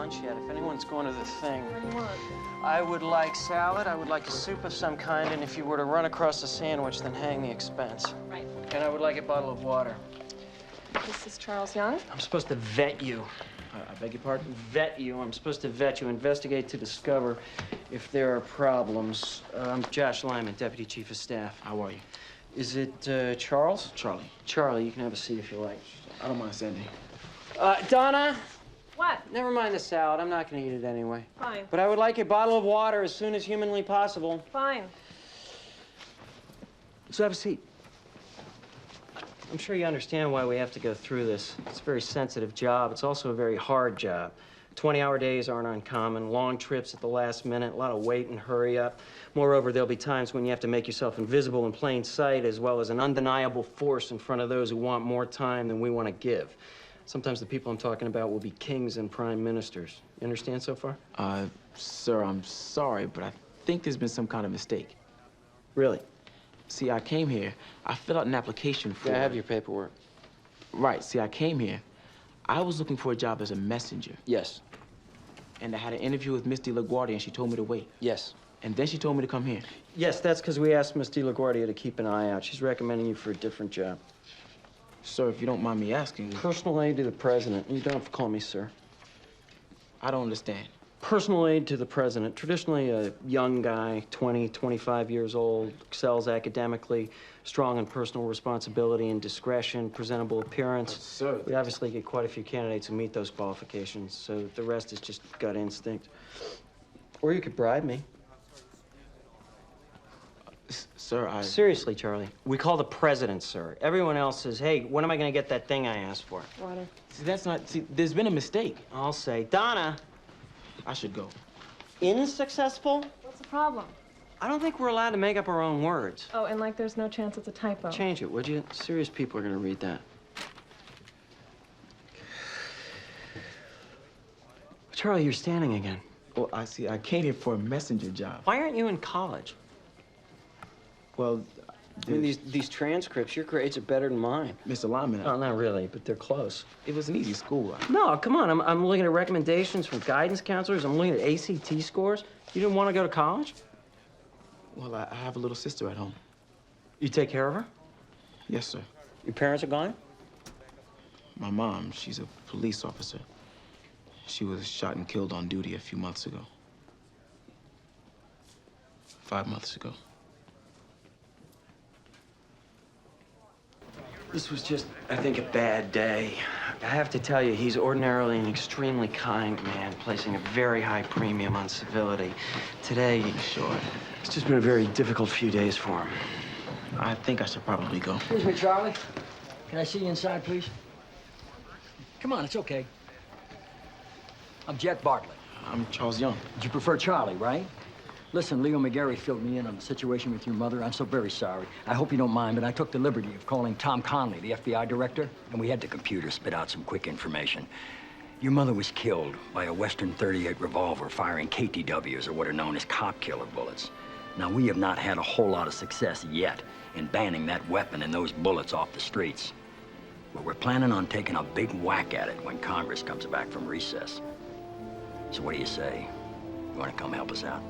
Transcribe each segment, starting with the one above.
lunch yet. If anyone's going to the thing. What do you want? I would like salad, I would like a soup of some kind, and if you were to run across a sandwich, then hang the expense. Right. And I would like a bottle of water. This is Charles Young. I'm supposed to vet you. I beg your pardon? Vet you. I'm supposed to vet you, investigate to discover if there are problems. I'm Josh Lyman, Deputy Chief of Staff. How are you? Is it Charles? Charlie. Charlie, you can have a seat if you like. I don't mind sending. Donna? What? Never mind the salad. I'm not going to eat it anyway. Fine. But I would like a bottle of water as soon as humanly possible. Fine. So have a seat. I'm sure you understand why we have to go through this. It's a very sensitive job. It's also a very hard job. 20-hour days aren't uncommon, long trips at the last minute, a lot of wait and hurry up. Moreover, there'll be times when you have to make yourself invisible in plain sight, as well as an undeniable force in front of those who want more time than we want to give. Sometimes the people I'm talking about will be kings and prime ministers. You understand so far? Sir, I'm sorry, but I think there's been some kind of mistake. Really? See, I came here, I filled out an application for... Yeah, I have your paperwork. Right, see, I came here. I was looking for a job as a messenger. Yes. And I had an interview with Miss LaGuardia, and she told me to wait. Yes. And then she told me to come here. Yes, that's because we asked Miss LaGuardia to keep an eye out. She's recommending you for a different job. Sir, if you don't mind me asking... Personal aide to the president. You don't have to call me sir. I don't understand. Personal aide to the president. Traditionally a young guy, 20, 25 years old, excels academically, strong in personal responsibility and discretion, presentable appearance. Sir... We obviously get quite a few candidates who meet those qualifications, so the rest is just gut instinct. Or you could bribe me. Sir, I... Seriously, Charlie. We call the president, sir. Everyone else says, hey, when am I going to get that thing I asked for? Water. See, that's not... See, there's been a mistake. I'll say, Donna. I should go. Unsuccessful? What's the problem? I don't think we're allowed to make up our own words. Oh, and like there's no chance it's a typo. Change it, would you? Serious people are going to read that. Charlie, you're standing again. Well, I see. I came here for a messenger job. Why aren't you in college? Well, I mean, these transcripts, your grades are better than mine. Mr. Lyman, Oh, not really, but they're close. it was an easy school. No, come on. I'm looking at recommendations from guidance counselors. I'm looking at ACT scores. You didn't want to go to college? Well, I have a little sister at home. You take care of her? Yes, sir. Your parents are gone? My mom, she's a police officer. She was shot and killed on duty a few months ago. 5 months ago. This was just, I think, a bad day. I have to tell you, he's ordinarily an extremely kind man, placing a very high premium on civility. Today, Sure. it's just been a very difficult few days for him. I think I should probably go. Excuse me, Charlie. Can I see you inside, please? Come on, it's okay. I'm Jed Bartlet. I'm Charles Young. You prefer Charlie, right? Listen, Leo McGarry filled me in on the situation with your mother. I'm so very sorry. I hope you don't mind, but I took the liberty of calling Tom Conley, the FBI director, and we had the computer spit out some quick information. Your mother was killed by a Western .38 revolver firing KTWs, or what are known as cop killer bullets. Now, we have not had a whole lot of success yet in banning that weapon and those bullets off the streets. But we're planning on taking a big whack at it when Congress comes back from recess. So what do you say? You want to come help us out?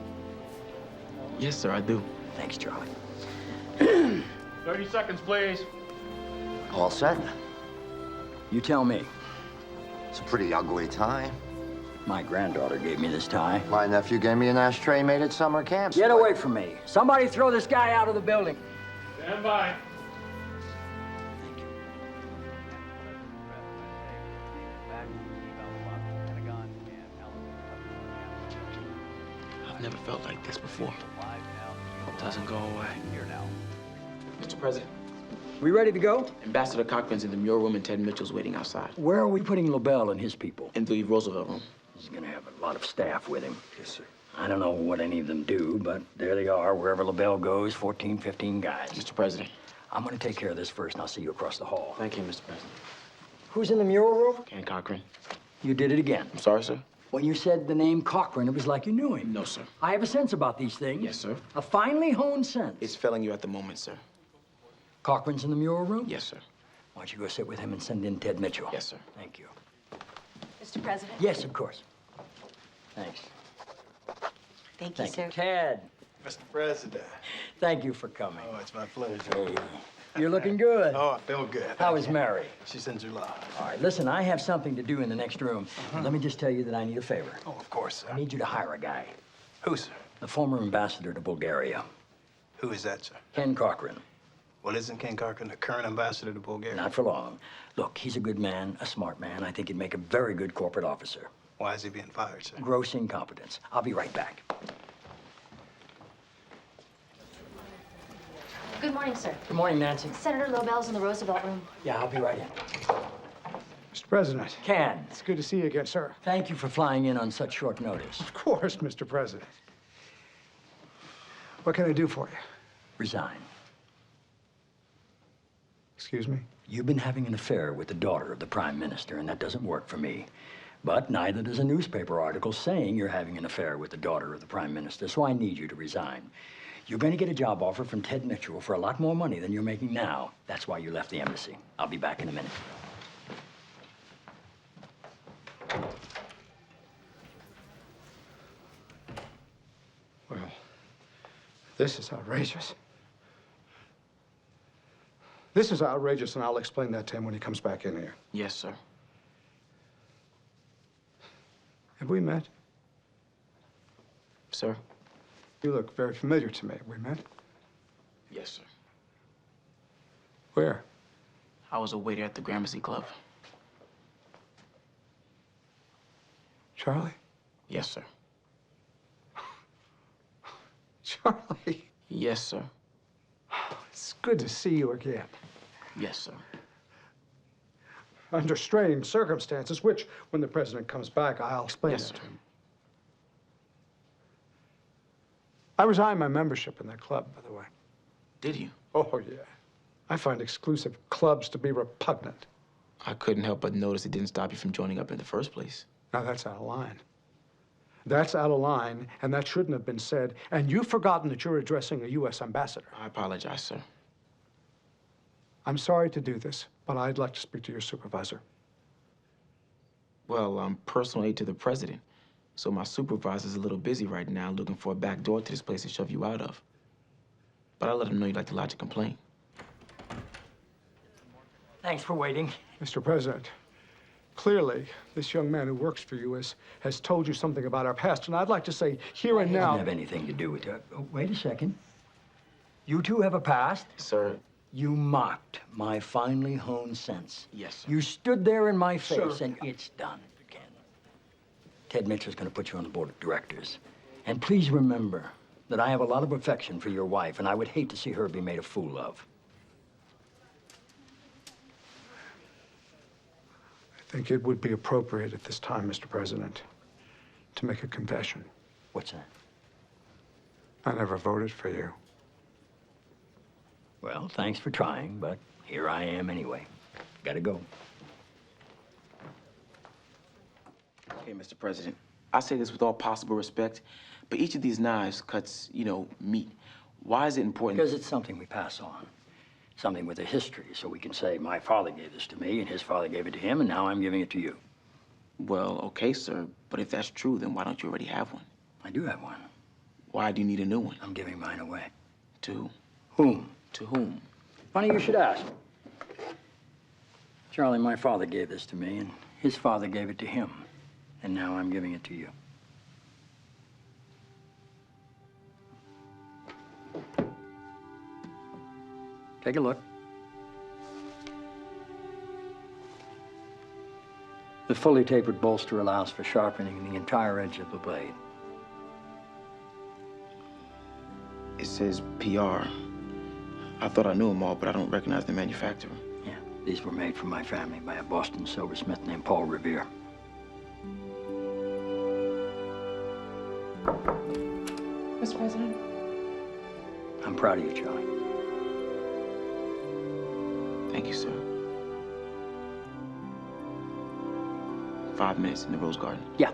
Yes, sir, I do. Thanks, Charlie. 30 seconds, please. All set. You tell me. It's a pretty ugly tie. My granddaughter gave me this tie. My nephew gave me an ashtray made at summer camp. Get away from me. Somebody throw this guy out of the building. Stand by. Thank you. I've never felt like this before. It doesn't go away. Mr. President, We ready to go? Ambassador Cochran's in the mural room and Ted Mitchell's waiting outside. Where are we putting LaBelle and his people? In the Roosevelt room. He's gonna have a lot of staff with him. Yes, sir. I don't know what any of them do, but there they are. Wherever LaBelle goes, 14, 15 guys. Mr. President. I'm gonna take care of this first, and I'll see you across the hall. Thank you, Mr. President. Who's in the mural room? Ken Cochran. You did it again. I'm sorry, sir. When you said the name Cochran, it was like you knew him. No, sir. I have a sense about these things. Yes, sir. A finely honed sense. It's failing you at the moment, sir. Cochran's in the mural room? Yes, sir. Why don't you go sit with him and send in Ted Mitchell? Yes, sir. Thank you. Mr. President? Yes, of course. Thanks. Thank you, Thank sir. you. Ted, Mr. President. thank you for coming. Oh, it's my pleasure. Hey, you're looking good. Oh, I feel good. How is Mary? She's in July. All right, listen, I have something to do in the next room. Let me just tell you that I need a favor. Oh, of course, I sir. need you to hire a guy. Who, sir? The former ambassador to Bulgaria, Who is that, sir? Ken Corcoran. Well, isn't Ken Corcoran the current ambassador to Bulgaria? Not for long. Look, he's a good man, a smart man. I think he'd make a very good corporate officer. Why is he being fired, sir? Gross incompetence. I'll be right back. Good morning, sir. Good morning, Nancy. Senator Lobel's in the Roosevelt room. Yeah, I'll be right in. Mr. President, Ken, it's good to see you again, sir. thank you for flying in on such short notice. Of course, Mr. President. What can I do for you? Resign. Excuse me? You've been having an affair with the daughter of the Prime Minister, and that doesn't work for me. But neither does a newspaper article saying you're having an affair with the daughter of the Prime Minister, so I need you to resign. You're going to get a job offer from Ted Mitchell for a lot more money than you're making now. That's why you left the embassy. I'll be back in a minute. Well, this is outrageous. This is outrageous, and I'll explain that to him when he comes back in here. Yes, sir. Have we met? Sir? You look very familiar to me. Have we met? Yes, sir. Where? I was a waiter at the Gramercy Club. Charlie? Yes, sir. Charlie, Yes, sir. it's good to see you again. Yes, sir. Under strange circumstances, which, when the president comes back, I'll explain Yes, that to sir. him. I resigned my membership in that club, by the way. Did you? Oh, yeah. I find exclusive clubs to be repugnant. I couldn't help but notice it didn't stop you from joining up in the first place. Now, that's out of line. That's out of line, and that shouldn't have been said. And you've forgotten that you're addressing a U.S. ambassador. I apologize, sir. I'm sorry to do this, but I'd like to speak to your supervisor. Well, I'm personal aide to the president, so my supervisor's a little busy right now looking for a back door to this place to shove you out of. But I'll let him know you'd like to lodge a complaint. Thanks for waiting. Mr. President, clearly, this young man who works for you has told you something about our past, and I'd like to say here and It doesn't now... have anything to do with it. Oh, wait a second. You two have a past. Sir? You mocked my finely honed sense. Yes, sir. You stood there in my face, Sir. and it's done, Ken. Ted Mitchell's going to put you on the board of directors. And please remember that I have a lot of affection for your wife, and I would hate to see her be made a fool of. I think it would be appropriate at this time, Mr. President, to make a confession. What's that? I never voted for you. Well, thanks for trying, but here I am anyway. Gotta go. Okay, Mr. President. I say this with all possible respect, but each of these knives cuts, meat. Why is it important? Because it's something we pass on. Something with a history, so we can say, my father gave this to me, and his father gave it to him, and now I'm giving it to you. Well, okay, sir, but if that's true, then why don't you already have one? I do have one. Why do you need a new one? I'm giving mine away. To Whom? to whom? Funny you should ask. Charlie, my father gave this to me, and his father gave it to him. And now I'm giving it to you. Take a look. The fully tapered bolster allows for sharpening the entire edge of the blade. It says PR. I thought I knew them all, but I don't recognize the manufacturer. Yeah, these were made for my family by a Boston silversmith named Paul Revere. Mr. President? I'm proud of you, Charlie. Thank you, sir. 5 minutes in the Rose Garden. Yeah.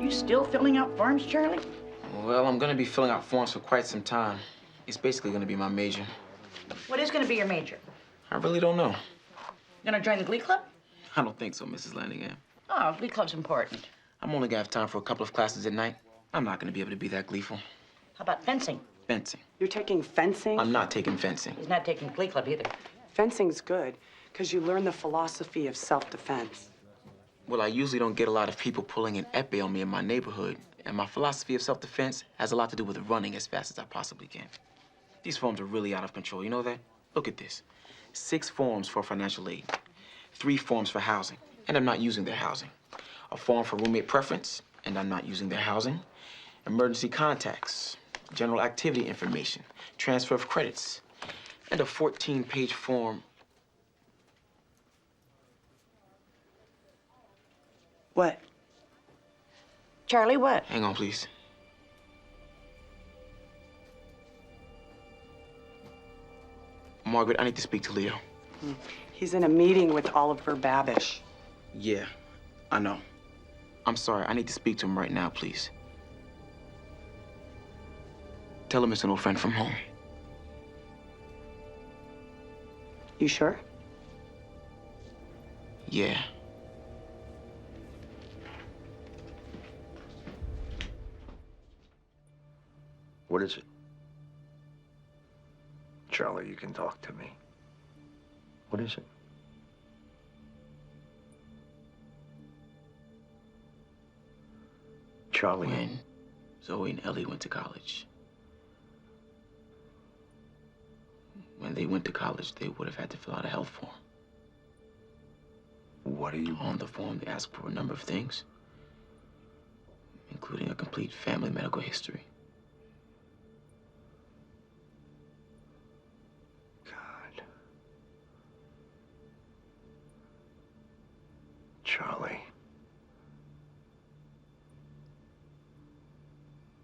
You still filling out forms, Charlie? Well, I'm gonna be filling out forms for quite some time. It's basically gonna be my major. What is going to be your major? I really don't know. Gonna join the Glee Club? I don't think so, Mrs. Lanningham. Oh, Glee Club's important. I'm only gonna have time for a couple of classes at night. I'm not gonna be able to be that gleeful. How about fencing? Fencing. You're taking fencing? I'm not taking fencing. He's not taking Glee Club either. Fencing's good, because you learn the philosophy of self-defense. Well, I usually don't get a lot of people pulling an epee on me in my neighborhood, and my philosophy of self-defense has a lot to do with running as fast as I possibly can. These forms are really out of control, you know that? Look at this. 6 forms for financial aid, 3 forms for housing, and I'm not using their housing. A form for roommate preference, and I'm not using their housing. Emergency contacts, general activity information, transfer of credits, and a 14-page form. What? Charlie, what? Hang on, please. Margaret, I need to speak to Leo. He's in a meeting with Oliver Babish. Yeah, I know. I'm sorry, I need to speak to him right now, please. Tell him it's an old friend from home. You sure? Yeah. What is it? Charlie, you can talk to me. What is it? Charlie. When Zoe and Ellie went to college. When they went to college, they would have had to fill out a health form. What are you... On the form, they ask for a number of things, including a complete family medical history. God. Charlie.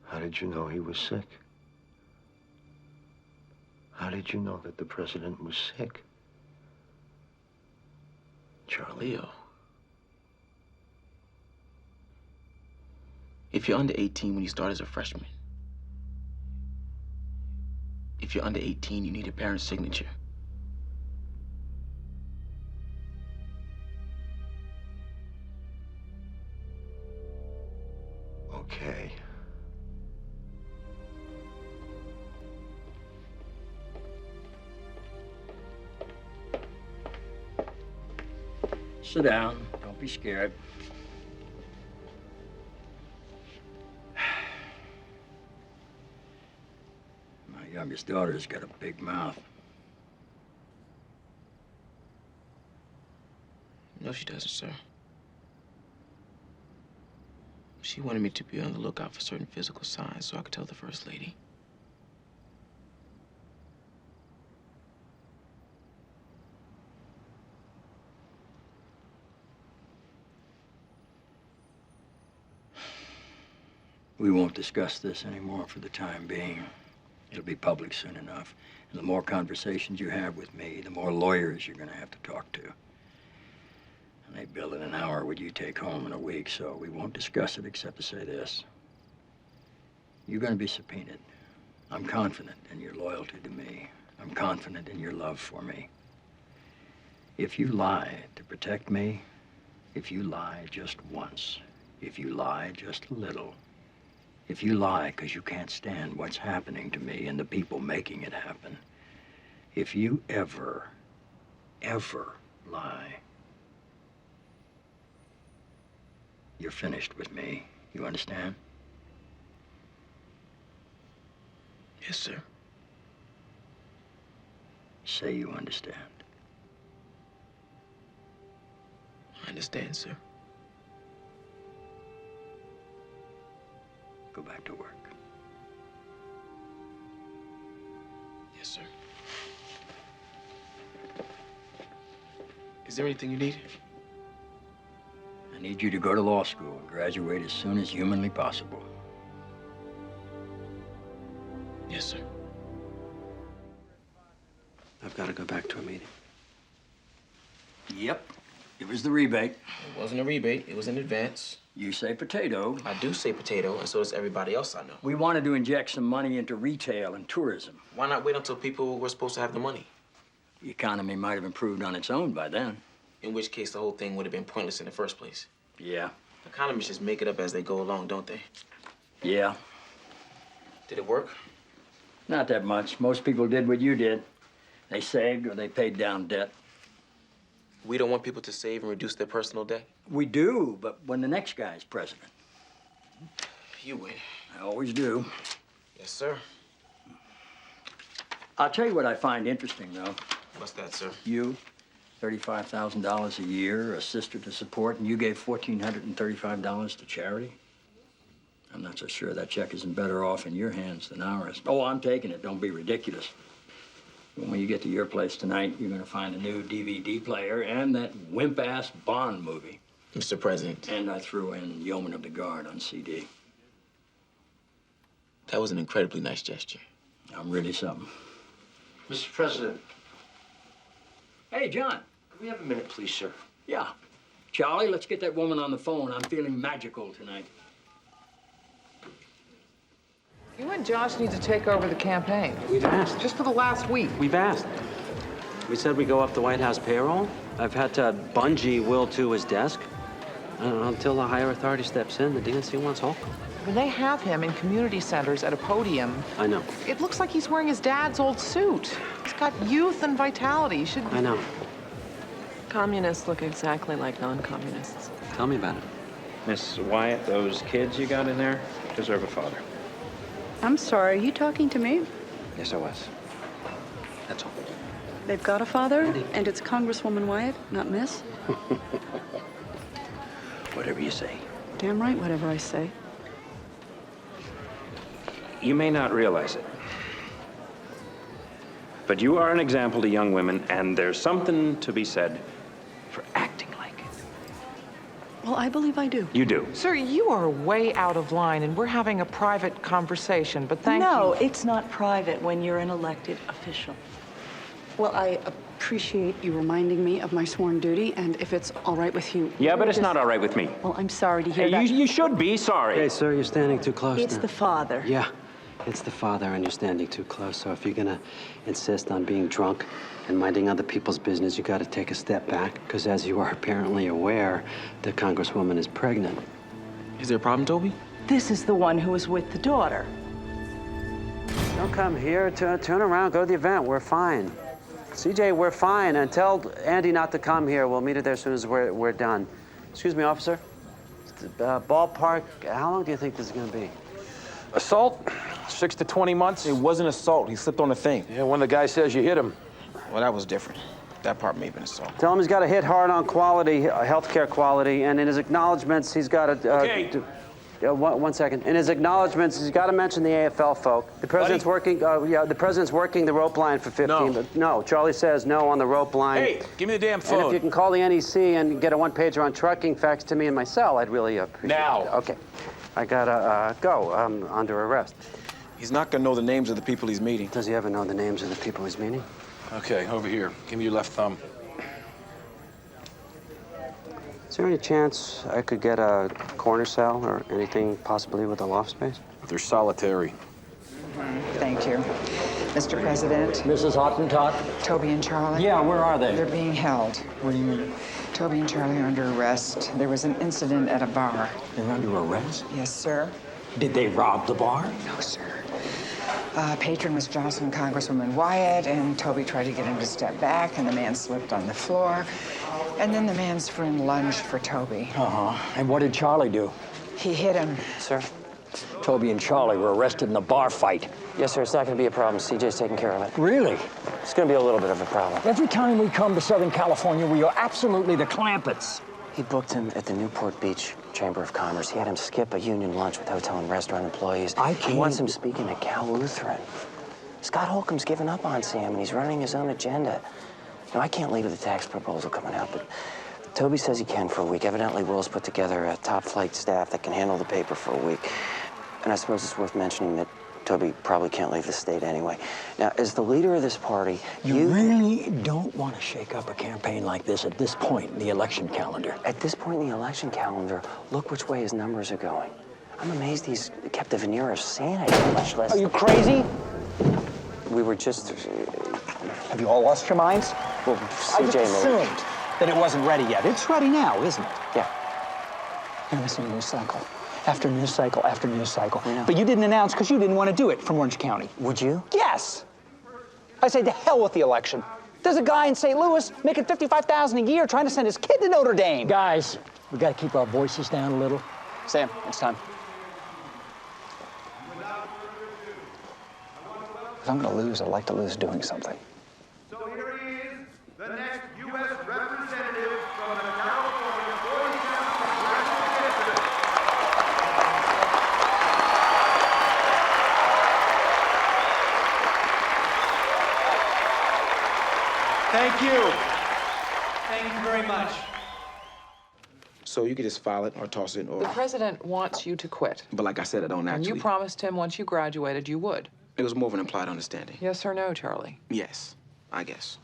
How did you know he was sick? How did you know that the president was sick? Charlie. Leo. If you're under 18 when you start as a freshman, if you're under 18, you need a parent's signature. Okay. Sit down. Don't be scared. My youngest daughter's got a big mouth. No, she doesn't, sir. She wanted me to be on the lookout for certain physical signs so I could tell the First Lady. We won't discuss this anymore for the time being. It'll be public soon enough. And the more conversations you have with me, the more lawyers you're gonna have to talk to. And they bill in an hour what you take home in a week, so we won't discuss it except to say this. You're gonna be subpoenaed. I'm confident in your loyalty to me. I'm confident in your love for me. If you lie to protect me, if you lie just once, if you lie just a little, if you lie because you can't stand what's happening to me and the people making it happen, if you ever lie, you're finished with me. You understand? Yes, sir. Say you understand. I understand, sir. Go back to work. Yes, sir. Is there anything you need? I need you to go to law school and graduate as soon as humanly possible. Yes, sir. I've got to go back to a meeting. Yep. It was the rebate. It wasn't a rebate. It was in advance. You say potato. I do say potato, and so does everybody else I know. We wanted to inject some money into retail and tourism. Why not wait until people were supposed to have the money? The economy might have improved on its own by then. In which case, the whole thing would have been pointless in the first place. Yeah. Economists just make it up as they go along, don't they? Yeah. Did it work? Not that much. Most people did what you did. They saved or they paid down debt. We don't want people to save and reduce their personal debt? We do, but when the next guy's president. You win. I always do. Yes, sir. I'll tell you what I find interesting, though. What's that, sir? You, $35,000 a year, a sister to support, and you gave $1,435 to charity? I'm not so sure that check isn't better off in your hands than ours. Oh, I'm taking it. Don't be ridiculous. When you get to your place tonight, you're going to find a new DVD player and that wimp-ass Bond movie. Mr. President. And I threw in Yeoman of the Guard on CD. That was an incredibly nice gesture. I'm really something. Mr. President, Hey, John. can we have a minute, please, sir? Yeah. Charlie, let's get that woman on the phone. I'm feeling magical tonight. You and Josh need to take over the campaign. We've asked. Just for the last week. We've asked. We said we go up the White House payroll. I've had to bungee Will to his desk. Until the higher authority steps in, the DNC wants Holcomb. When they have him in community centers at a podium, I know. it looks like he's wearing his dad's old suit. He's got youth and vitality. He should... I know. Communists look exactly like non-communists. Tell me about it. Miss Wyatt, those kids you got in there deserve a father. I'm sorry, are you talking to me? Yes, I was. That's all. They've got a father, and it's Congresswoman Wyatt, not Miss? Whatever you say. Damn right, whatever I say. You may not realize it, but you are an example to young women, and there's something to be said for acting like it. Well, I believe I do. You do. Sir, you are way out of line, and we're having a private conversation, but thank you. No, it's not private when you're an elected official. Well, I appreciate you reminding me of my sworn duty, and if it's all right with you... Yeah, but it's not all right with me. Well, I'm sorry to hear Hey, that. you should be sorry. Hey, sir, you're standing too close It's now. the father. Yeah, it's the father, and you're standing too close. So if you're gonna insist on being drunk and minding other people's business, you gotta take a step back, because as you are apparently aware, the Congresswoman is pregnant. Is there a problem, Toby? This is the one who was with the daughter. Don't come here. Turn around. Go to the event. We're fine. CJ, we're fine. And tell Andy not to come here. We'll meet her there as soon as we're done. Excuse me, officer. Ballpark, how long do you think this is going to be? Assault, 6 to 20 months. It wasn't assault. He slipped on the thing. Yeah, when the guy says you hit him. Well, that was different. That part may have been assault. Tell him he's got to hit hard on quality, healthcare quality, and in his acknowledgments, he's got to... Okay. One second. In his acknowledgments, he's got to mention the AFL folk. The president's working. The president's working the rope line for 15. No. No. Charlie says no on the rope line. Hey, give me the damn And phone. if you can call the NEC and get a one-pager on trucking, fax to me in my cell, I'd really appreciate Now. it. Okay. I gotta go. I'm under arrest. He's not gonna know the names of the people he's meeting. Does he ever know the names of the people he's meeting? Okay, over here. Give me your left thumb. Is there any chance I could get a corner cell or anything possibly with a loft space? They're solitary. Thank you. Mr. President, Mrs. Hottentot? Toby and Charlie. Yeah, where are they? They're being held. What do you mean? Toby and Charlie are under arrest. There was an incident at a bar. They're under arrest? Yes, sir. Did they rob the bar? No, sir. Patron was jostling Congresswoman Wyatt, and Toby tried to get him to step back, and the man slipped on the floor. And then the man's friend lunged for Toby. Uh-huh. And what did Charlie do? He hit him. Sir? Toby and Charlie were arrested in a bar fight. Yes, sir. It's not going to be a problem. CJ's taking care of it. Really? It's going to be a little bit of a problem. Every time we come to Southern California, we are absolutely the Clampetts. He booked him at the Newport Beach Chamber of Commerce. He had him skip a union lunch with hotel and restaurant employees. He wants him speaking at Cal Lutheran. Scott Holcomb's given up on Sam, and he's running his own agenda. Now, I can't leave with the tax proposal coming out, but Toby says he can for a week. Evidently, Will's put together a top-flight staff that can handle the paper for a week. And I suppose it's worth mentioning that Toby probably can't leave the state anyway. Now, as the leader of this party, You really don't want to shake up a campaign like this at this point in the election calendar. At this point in the election calendar, look which way his numbers are going. I'm amazed he's kept the veneer of sanity, much less... Are you crazy? We were just... Have you all lost your minds? Well, I just CJ assumed that it wasn't ready yet. It's ready now, isn't it? Yeah. You're missing news cycle after news cycle after news cycle. I know. But you didn't announce because you didn't want to do it from Orange County. Would you? Yes. I say to hell with the election. There's a guy in St. Louis making $55,000 a year trying to send his kid to Notre Dame. Guys, we got to keep our voices down a little. Sam, it's time. If I'm going to lose, I'd like to lose doing something. So here he is, the next U.S. representative from the California 47th Congressional District. Thank you. Thank you very much. So you could just file it or toss it or... The president wants you to quit. But like I said, I don't actually... And you promised him once you graduated you would. It was more of an implied understanding. Yes or no, Charlie? Yes, I guess.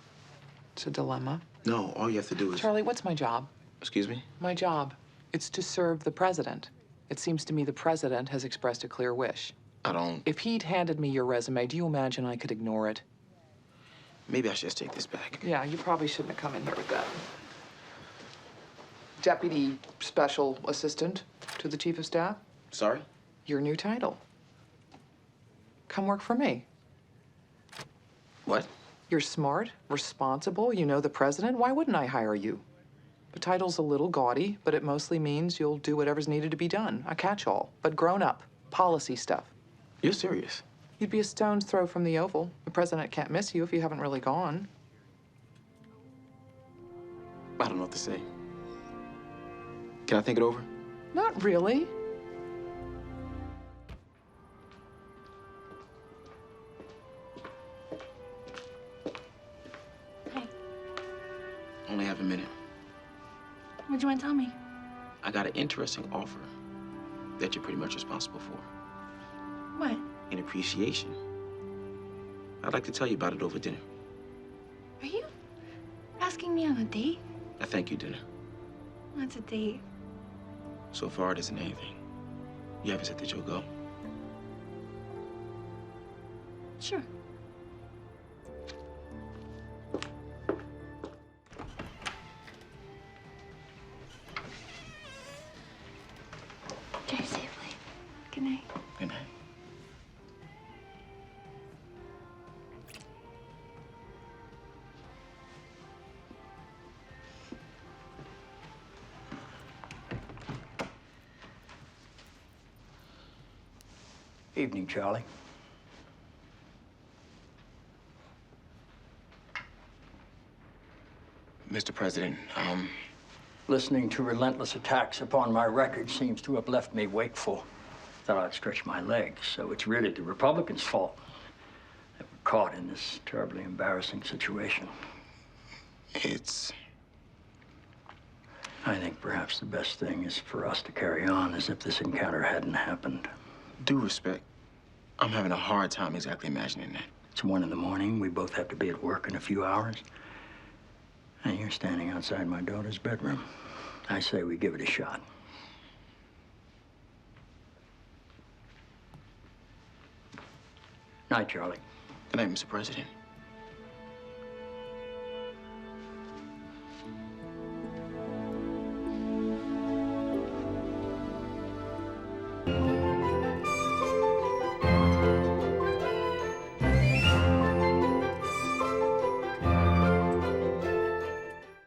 It's a dilemma. No, all you have to do is... Charlie, what's my job? Excuse me? My job. It's to serve the president. It seems to me the president has expressed a clear wish. I don't... If he'd handed me your resume, do you imagine I could ignore it? Maybe I should just take this back. Yeah, you probably shouldn't have come in here with that. Deputy Special Assistant to the Chief of Staff? Sorry? Your new title. Come work for me. What? You're smart, responsible, you know the president. Why wouldn't I hire you? The title's a little gaudy, but it mostly means you'll do whatever's needed to be done. A catch-all, but grown up. Policy stuff. You're serious? You'd be a stone's throw from the Oval. The president can't miss you if you haven't really gone. I don't know what to say. Can I think it over? Not really. Hey, Only have a minute. what'd you want to tell me? I got an interesting offer that you're pretty much responsible for. What? In appreciation. I'd like to tell you about it over dinner. Are you asking me on a date? A thank you dinner. What's a date? So far, it isn't anything. You haven't said that you'll go. Sure. Drive safely. Good night. Good night. Evening, Charlie. Mr. President, Listening to relentless attacks upon my record seems to have left me wakeful. Thought I'd stretch my legs, so it's really the Republicans' fault that we're caught in this terribly embarrassing situation. I think perhaps the best thing is for us to carry on as if this encounter hadn't happened. Due respect, I'm having a hard time exactly imagining that. It's 1 in the morning. We both have to be at work in a few hours. And you're standing outside my daughter's bedroom. I say we give it a shot. Night, Charlie. Good night, Mr. President.